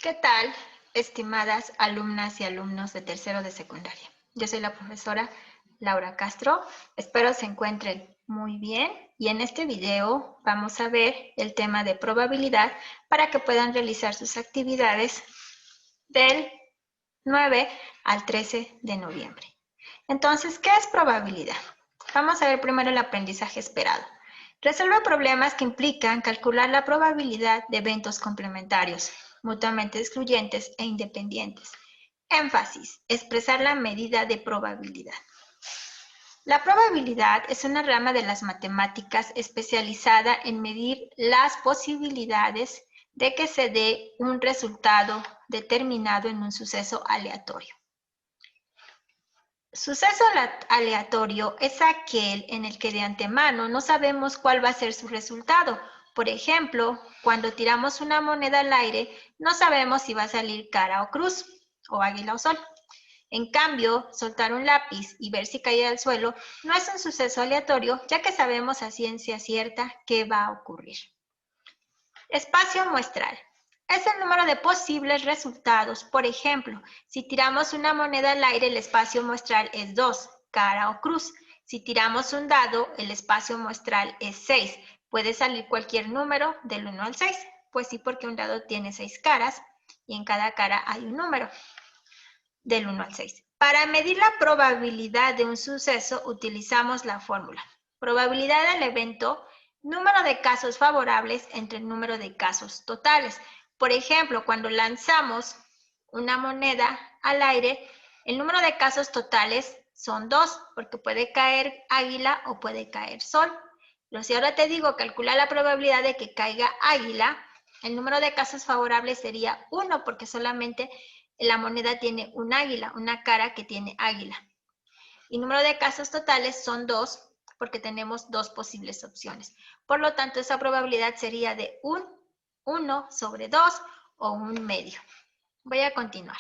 ¿Qué tal, estimadas alumnas y alumnos de tercero de secundaria? Yo soy la profesora Laura Castro. Espero se encuentren muy bien y en este video vamos a ver el tema de probabilidad para que puedan realizar sus actividades del 9 al 13 de noviembre. Entonces, ¿qué es probabilidad? Vamos a ver primero el aprendizaje esperado. Resuelve problemas que implican calcular la probabilidad de eventos complementarios, mutuamente excluyentes e independientes. Énfasis, expresar la medida de probabilidad. La probabilidad es una rama de las matemáticas especializada en medir las posibilidades de que se dé un resultado determinado en un suceso aleatorio. Suceso aleatorio es aquel en el que de antemano no sabemos cuál va a ser su resultado. Por ejemplo, cuando tiramos una moneda al aire, no sabemos si va a salir cara o cruz, o águila o sol. En cambio, soltar un lápiz y ver si cae al suelo no es un suceso aleatorio, ya que sabemos a ciencia cierta qué va a ocurrir. Espacio muestral. Es el número de posibles resultados. Por ejemplo, si tiramos una moneda al aire, el espacio muestral es 2, cara o cruz. Si tiramos un dado, el espacio muestral es 6. Puede salir cualquier número del 1 al 6. Pues sí, porque un dado tiene 6 caras y en cada cara hay un número del 1 al 6. Para medir la probabilidad de un suceso, utilizamos la fórmula. Probabilidad del evento, número de casos favorables entre el número de casos totales. Por ejemplo, cuando lanzamos una moneda al aire, el número de casos totales son 2, porque puede caer águila o puede caer sol. Pero si ahora te digo calcular la probabilidad de que caiga águila, el número de casos favorables sería 1, porque solamente la moneda tiene un águila, una cara que tiene águila. Y número de casos totales son 2, porque tenemos 2 posibles opciones. Por lo tanto, esa probabilidad sería de un 1 sobre 2 o un medio. Voy a continuar.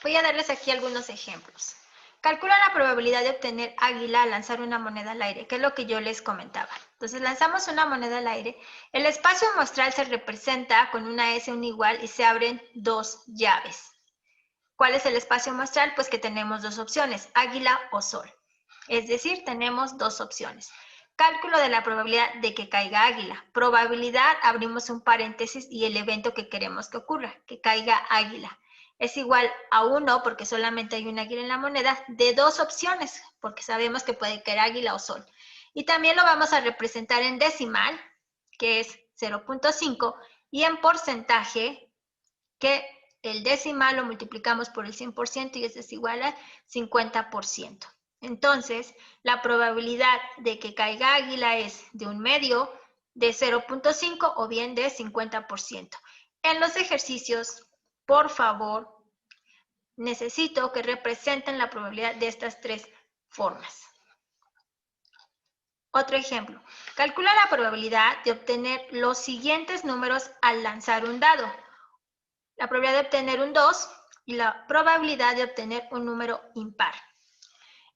Voy a darles aquí algunos ejemplos. Calcula la probabilidad de obtener águila al lanzar una moneda al aire, que es lo que yo les comentaba. Entonces lanzamos una moneda al aire, el espacio muestral se representa con una S, un igual, y se abren 2 llaves. ¿Cuál es el espacio muestral? Pues que tenemos 2 opciones, águila o sol. Es decir, tenemos 2 opciones. Cálculo de la probabilidad de que caiga águila. Probabilidad, abrimos un paréntesis y el evento que queremos que ocurra, que caiga águila. Es igual a 1, porque solamente hay un águila en la moneda, de 2 opciones, porque sabemos que puede caer águila o sol. Y también lo vamos a representar en decimal, que es 0.5, y en porcentaje, que el decimal lo multiplicamos por el 100% y eso es igual al 50%. Entonces, la probabilidad de que caiga águila es de un medio, de 0.5 o bien de 50%. En los ejercicios, por favor, necesito que representen la probabilidad de estas 3 formas. Otro ejemplo, calcula la probabilidad de obtener los siguientes números al lanzar un dado. La probabilidad de obtener un 2 y la probabilidad de obtener un número impar.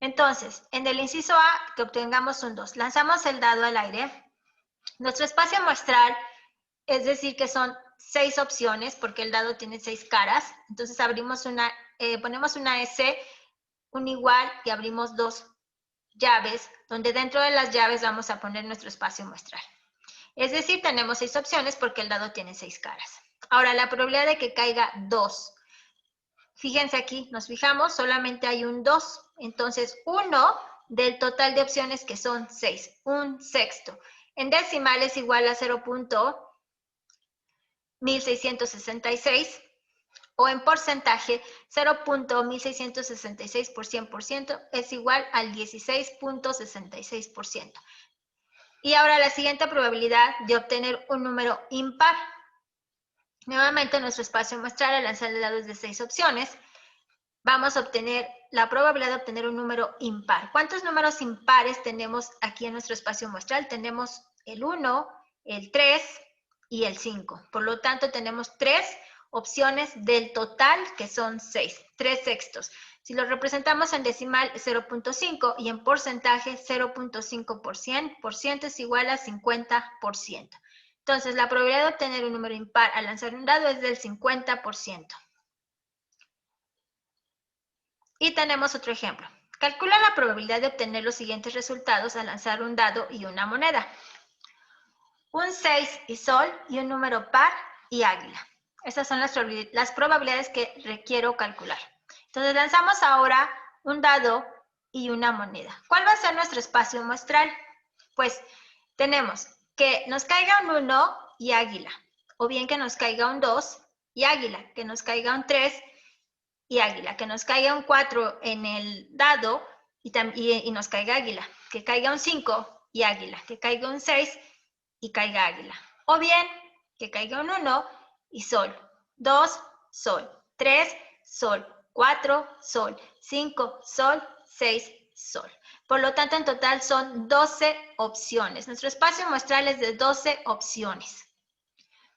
Entonces, en el inciso A, que obtengamos un 2, lanzamos el dado al aire. Nuestro espacio muestral, es decir, que son 6 opciones, porque el dado tiene 6 caras. Entonces, ponemos una S, un igual, y abrimos 2 llaves, donde dentro de las llaves vamos a poner nuestro espacio muestral. Es decir, tenemos 6 opciones porque el dado tiene 6 caras. Ahora, la probabilidad de que caiga 2. Fíjense aquí, nos fijamos, solamente hay un 2. Entonces, 1 del total de opciones que son 6, un sexto. En decimal es igual a 0.1666 o en porcentaje 0.1666 por 100% es igual al 16.66%. Y ahora la siguiente probabilidad de obtener un número impar. Nuevamente nuestro espacio muestral al lanzar el dado es de 6 opciones. Vamos a obtener la probabilidad de obtener un número impar. ¿Cuántos números impares tenemos aquí en nuestro espacio muestral? Tenemos el 1, el 3 y el 5. Por lo tanto, tenemos 3 opciones del total que son 6, 3 sextos. Si lo representamos en decimal es 0.5 y en porcentaje 0.5%. Por ciento es igual a 50%. Entonces, la probabilidad de obtener un número impar al lanzar un dado es del 50%. Y tenemos otro ejemplo. Calcula la probabilidad de obtener los siguientes resultados al lanzar un dado y una moneda. Un 6 y sol y un número par y águila. Estas son las probabilidades que requiero calcular. Entonces lanzamos ahora un dado y una moneda. ¿Cuál va a ser nuestro espacio muestral? Pues tenemos que nos caiga un 1 y águila, o bien que nos caiga un 2 y águila, que nos caiga un 3 y águila, que nos caiga un 4 en el dado y nos caiga águila, que caiga un 5 y águila, que caiga un 6 y caiga águila. O bien que caiga un 1 y sol, 2, sol, 3, sol, 4, sol, 5, sol, 6, sol. Por lo tanto, en total son 12 opciones. Nuestro espacio muestral es de 12 opciones.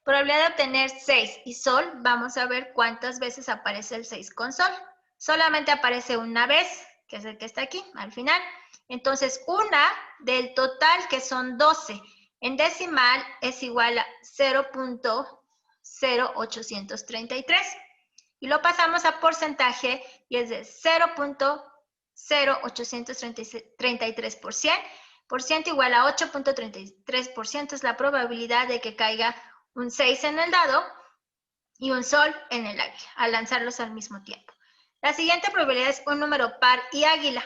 Probabilidad de obtener 6 y sol, vamos a ver cuántas veces aparece el 6 con sol. Solamente aparece una vez, que es el que está aquí, al final. Entonces, una del total, que son 12, en decimal es igual a 0.0833. Y lo pasamos a porcentaje y es de 0.0833%. Igual a 8.33% es la probabilidad de que caiga un 6 en el dado y un sol en el águila, al lanzarlos al mismo tiempo. La siguiente probabilidad es un número par y águila.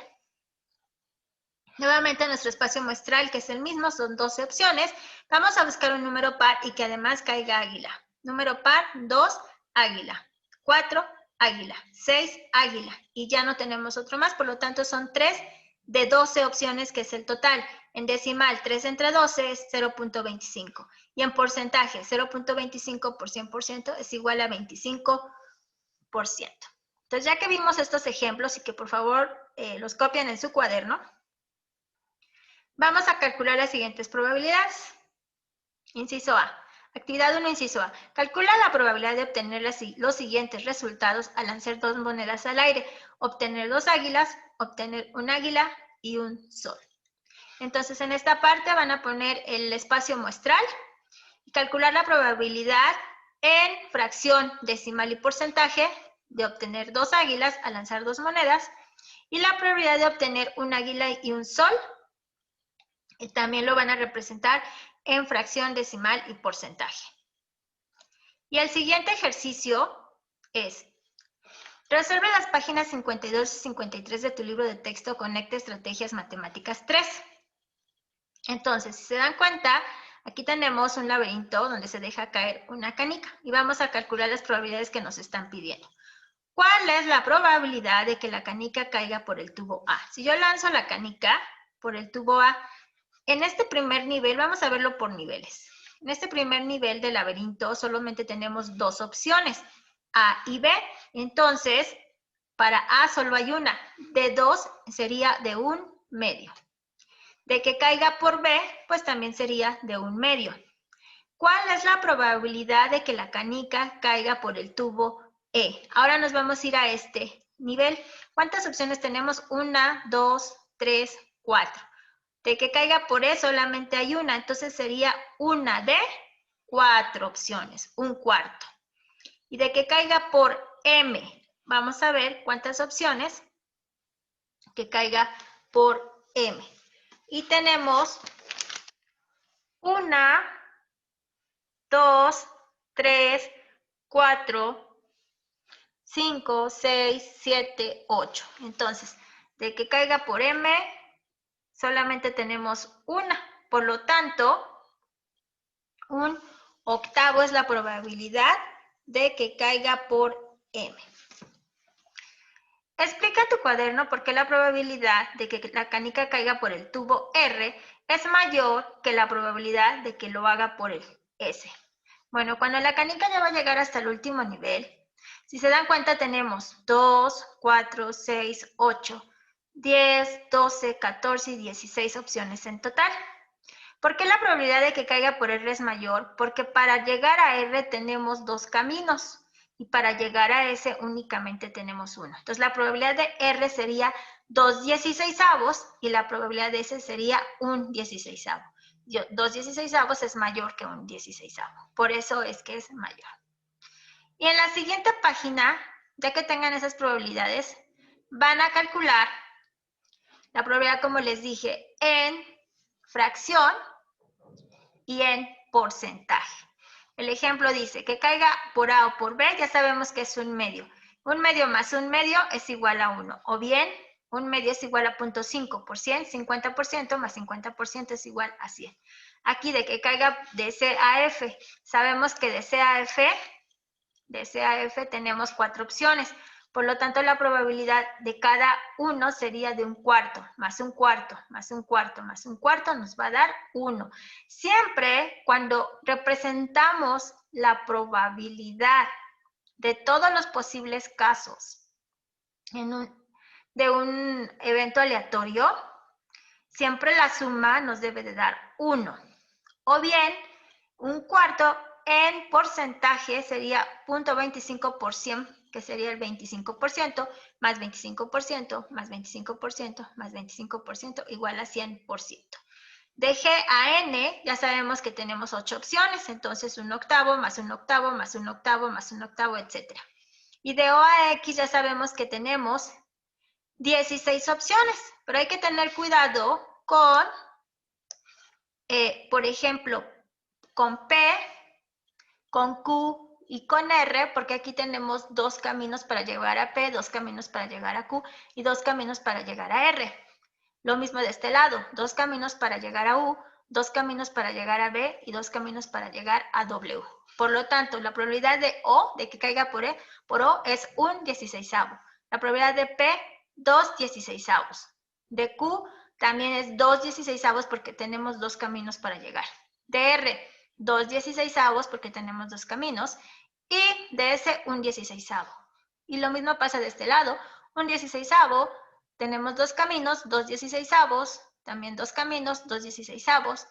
Nuevamente nuestro espacio muestral, que es el mismo, son 12 opciones. Vamos a buscar un número par y que además caiga águila. Número par, 2, águila. 4, águila. 6, águila. Y ya no tenemos otro más, por lo tanto son 3 de 12 opciones, que es el total. En decimal, 3 entre 12 es 0.25. Y en porcentaje, 0.25 por 100% es igual a 25%. Entonces, ya que vimos estos ejemplos y que por favor los copien en su cuaderno, vamos a calcular las siguientes probabilidades. Inciso A. Actividad 1, inciso A. Calcula la probabilidad de obtener los siguientes resultados al lanzar 2 monedas al aire. Obtener 2 águilas, obtener un águila y un sol. Entonces, en esta parte van a poner el espacio muestral y calcular la probabilidad en fracción, decimal y porcentaje de obtener 2 águilas al lanzar 2 monedas y la probabilidad de obtener un águila y un sol. Y también lo van a representar en fracción, decimal y porcentaje. Y el siguiente ejercicio es: resuelve las páginas 52 y 53 de tu libro de texto Conecta Estrategias Matemáticas 3. Entonces, si se dan cuenta, aquí tenemos un laberinto donde se deja caer una canica y vamos a calcular las probabilidades que nos están pidiendo. ¿Cuál es la probabilidad de que la canica caiga por el tubo A? Si yo lanzo la canica por el tubo A, en este primer nivel, vamos a verlo por niveles. En este primer nivel del laberinto solamente tenemos 2 opciones, A y B. Entonces, para A solo hay una. De 2 sería de 1 medio. De que caiga por B, pues también sería de 1 medio. ¿Cuál es la probabilidad de que la canica caiga por el tubo E? Ahora nos vamos a ir a este nivel. ¿Cuántas opciones tenemos? 1, 2, 3, 4. De que caiga por E solamente hay una, entonces sería una de 4 opciones, un cuarto. Y de que caiga por M, vamos a ver cuántas opciones que caiga por M. Y tenemos 1, 2, 3, 4, 5, 6, 7, 8. Entonces, de que caiga por M, solamente tenemos una. Por lo tanto, un octavo es la probabilidad de que caiga por M. Explica en tu cuaderno por qué la probabilidad de que la canica caiga por el tubo R es mayor que la probabilidad de que lo haga por el S. Bueno, cuando la canica ya va a llegar hasta el último nivel, si se dan cuenta tenemos 2, 4, 6, 8, 10, 12, 14 y 16 opciones en total. ¿Por qué la probabilidad de que caiga por R es mayor? Porque para llegar a R tenemos 2 caminos. Y para llegar a S únicamente tenemos 1. Entonces la probabilidad de R sería 2/16 y la probabilidad de S sería 1/16. 2/16 es mayor que 1/16. Por eso es que es mayor. Y en la siguiente página, ya que tengan esas probabilidades, van a calcular la probabilidad, como les dije, en fracción y en porcentaje. El ejemplo dice que caiga por A o por B, ya sabemos que es un medio. Un medio más un medio es igual a 1. O bien, un medio es igual a 0.5 por 100, 50% más 50% es igual a 100. Aquí de que caiga de C a F, sabemos que de C a F tenemos 4 opciones. Por lo tanto, la probabilidad de cada uno sería de un cuarto, más un cuarto, más un cuarto, más un cuarto, nos va a dar 1. Siempre cuando representamos la probabilidad de todos los posibles casos de un evento aleatorio, siempre la suma nos debe de dar 1. O bien, un cuarto en porcentaje sería 0.25%, que sería el 25%, más 25%, más 25%, más 25%, igual a 100%. De G a N, ya sabemos que tenemos 8 opciones, entonces un octavo, más un octavo, más un octavo, más un octavo, etc. Y de O a X ya sabemos que tenemos 16 opciones, pero hay que tener cuidado con, por ejemplo, con P, con Q y con R, porque aquí tenemos 2 caminos para llegar a P, 2 caminos para llegar a Q y 2 caminos para llegar a R. Lo mismo de este lado, 2 caminos para llegar a U, 2 caminos para llegar a B y 2 caminos para llegar a W. Por lo tanto, la probabilidad de O, de que caiga por O, es 1/16. La probabilidad de P, 2/16. De Q también es 2/16 porque tenemos 2 caminos para llegar. De R, 2/16 porque tenemos 2 caminos. Y de S, 1/16. Y lo mismo pasa de este lado, 1/16, tenemos 2 caminos, 2/16, también 2 caminos, 2/16,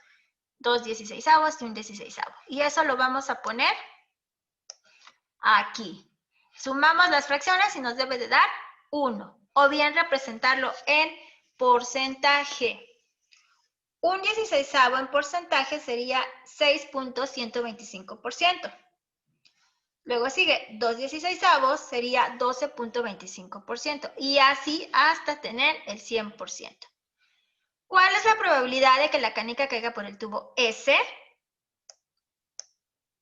2/16 y 1/16. Y eso lo vamos a poner aquí. Sumamos las fracciones y nos debe de dar 1. O bien representarlo en porcentaje. 1/16 en porcentaje sería 6.125%. Luego sigue 2/16 sería 12.25%. Y así hasta tener el 100%. ¿Cuál es la probabilidad de que la canica caiga por el tubo S?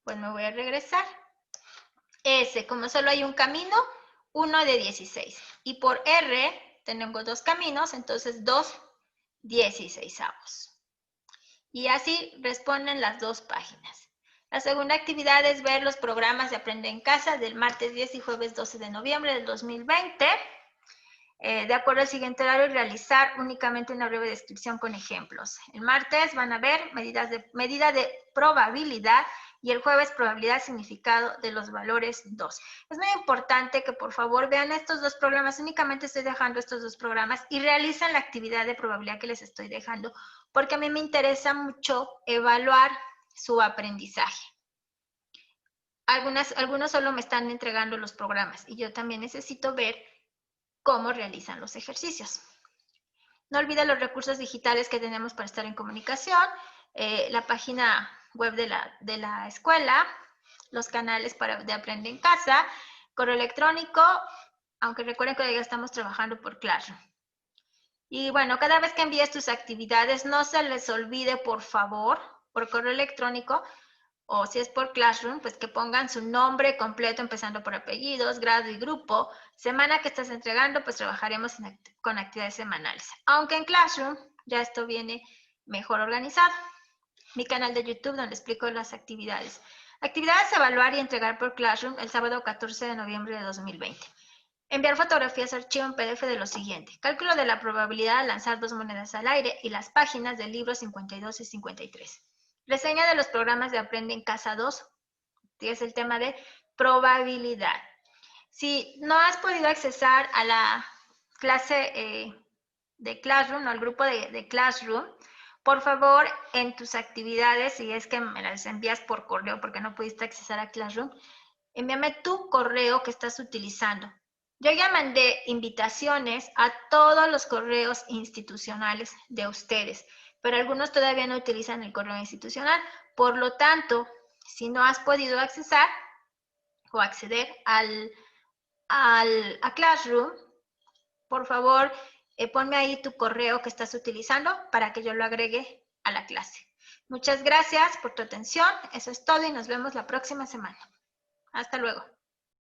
Pues me voy a regresar. S, como solo hay un camino, 1 de 16. Y por R tenemos 2 caminos, entonces 2/16. Y así responden las 2 páginas. La segunda actividad es ver los programas de Aprende en Casa del martes 10 y jueves 12 de noviembre del 2020. De acuerdo al siguiente horario, realizar únicamente una breve descripción con ejemplos. El martes van a ver medida de probabilidad y el jueves probabilidad significado de los valores 2. Es muy importante que por favor vean estos 2 programas, únicamente estoy dejando estos 2 programas y realicen la actividad de probabilidad que les estoy dejando, porque a mí me interesa mucho evaluar su aprendizaje. Algunos solo me están entregando los programas y yo también necesito ver cómo realizan los ejercicios. No olviden los recursos digitales que tenemos para estar en comunicación, la página web de la escuela, los canales de Aprende en Casa, correo electrónico, aunque recuerden que ya estamos trabajando por Classroom. Y bueno, cada vez que envíes tus actividades, no se les olvide, por favor, por correo electrónico, o si es por Classroom, pues que pongan su nombre completo, empezando por apellidos, grado y grupo. Semana que estás entregando, pues trabajaremos con actividades semanales. Aunque en Classroom ya esto viene mejor organizado. Mi canal de YouTube donde explico las actividades. Actividades a evaluar y entregar por Classroom el sábado 14 de noviembre de 2020. Enviar fotografías archivo en PDF de lo siguiente. Cálculo de la probabilidad de lanzar 2 monedas al aire y las páginas del libro 52 y 53. Reseña de los programas de Aprende en Casa 2, que es el tema de probabilidad. Si no has podido accesar a la clase de Classroom o al grupo de Classroom, por favor, en tus actividades, si es que me las envías por correo porque no pudiste accesar a Classroom, envíame tu correo que estás utilizando. Yo ya mandé invitaciones a todos los correos institucionales de ustedes, pero algunos todavía no utilizan el correo institucional. Por lo tanto, si no has podido accesar o acceder a Classroom, por favor, ponme ahí tu correo que estás utilizando para que yo lo agregue a la clase. Muchas gracias por tu atención. Eso es todo y nos vemos la próxima semana. Hasta luego.